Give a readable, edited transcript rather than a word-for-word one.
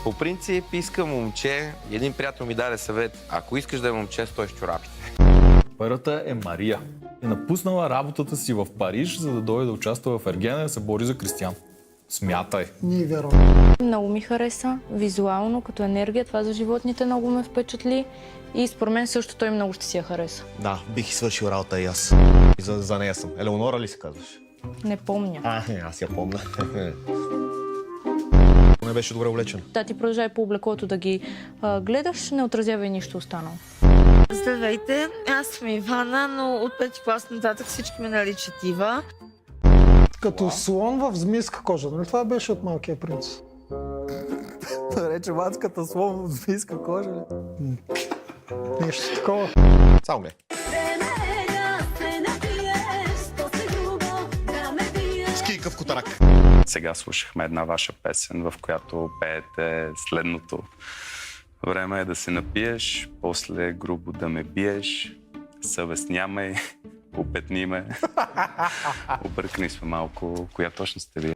По принцип искам момче. Един приятел ми даде съвет. Ако искаш да е момче, стой с чорапите. Първата е Мария. Е напуснала работата си в Париж, за да дойде да участва в Ергена и да се бори за Кристиян. Смятай. Не вярвам. Много ми хареса, визуално, като енергия, това за животните много ме впечатли и според мен също той много ще си я хареса. Да, бих извършил работа и аз. За нея съм. Елеонора ли се казваш? Не помня. Аз я помня. Не беше добре облечен. Да, ти продължай по облеклото да ги гледаш, не отразява и нищо останало. Здравейте, аз съм Ивана, но от 5 клас нататък всички ме наричат Ива. Като слон в змийска кожа, нали това беше от Малкия принц? Рече мацката слон в змийска кожа ли? Нещо такова. Само гледай. Скийка в котарак. Сега слушахме една ваша песен, в която пеете следното. Време е да се напиеш, после грубо да ме биеш, съвест нямай, опетни ме. Объркани сме малко, коя точно сте вие?